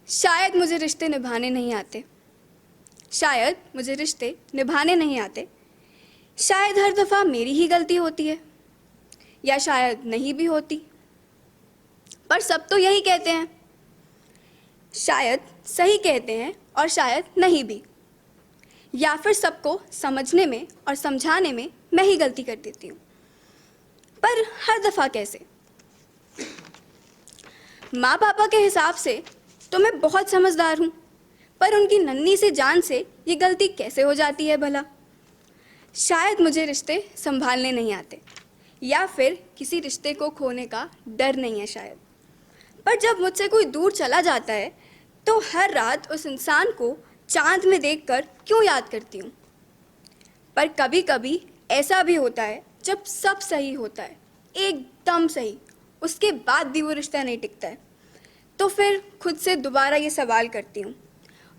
शायद मुझे रिश्ते निभाने नहीं आते, शायद मुझे रिश्ते निभाने नहीं आते, शायद हर दफ़ा मेरी ही गलती होती है, या शायद नहीं भी होती, पर सब तो यही कहते हैं। शायद सही कहते हैं और शायद नहीं भी, या फिर सबको समझने में और समझाने में मैं ही गलती कर देती हूँ। पर हर दफ़ा कैसे? माँ पापा के हिसाब से तो मैं बहुत समझदार हूँ, पर उनकी नन्ही सी जान से ये गलती कैसे हो जाती है भला? शायद मुझे रिश्ते संभालने नहीं आते, या फिर किसी रिश्ते को खोने का डर नहीं है शायद। पर जब मुझसे कोई दूर चला जाता है तो हर रात उस इंसान को चांद में देखकर क्यों याद करती हूँ। पर कभी कभी ऐसा भी होता है जब सब सही होता है, एकदम सही, उसके बाद भी वो रिश्ता नहीं टिकता है, तो फिर खुद से दोबारा ये सवाल करती हूँ,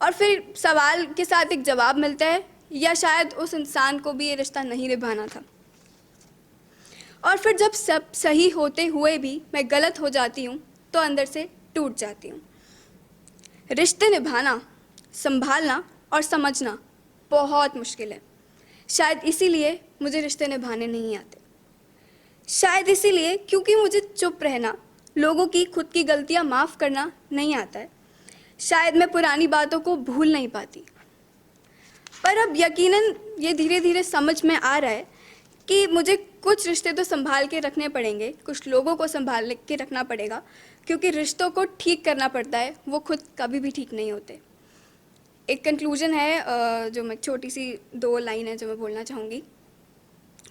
और फिर सवाल के साथ एक जवाब मिलता है, या शायद उस इंसान को भी ये रिश्ता नहीं निभाना था। और फिर जब सब सही होते हुए भी मैं गलत हो जाती हूँ तो अंदर से टूट जाती हूँ। रिश्ते निभाना, संभालना और समझना बहुत मुश्किल है। शायद इसीलिए मुझे रिश्ते निभाने नहीं आते, शायद इसीलिए क्योंकि मुझे चुप रहना, लोगों की खुद की गलतियाँ माफ़ करना नहीं आता है। शायद मैं पुरानी बातों को भूल नहीं पाती। पर अब यकीनन ये धीरे धीरे समझ में आ रहा है कि मुझे कुछ रिश्ते तो संभाल के रखने पड़ेंगे, कुछ लोगों को संभाल के रखना पड़ेगा, क्योंकि रिश्तों को ठीक करना पड़ता है, वो खुद कभी भी ठीक नहीं होते। एक कंक्लूजन है जो मैं छोटी सी 2 लाइन है जो मैं बोलना चाहूँगी।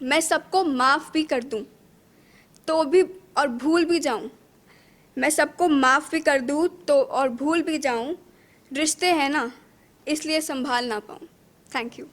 मैं सबको माफ़ भी कर दूँ तो भी और भूल भी जाऊँ, मैं सबको माफ़ भी कर दूँ तो और भूल भी जाऊँ, रिश्ते हैं ना इसलिए संभाल ना पाऊँ। Thank you.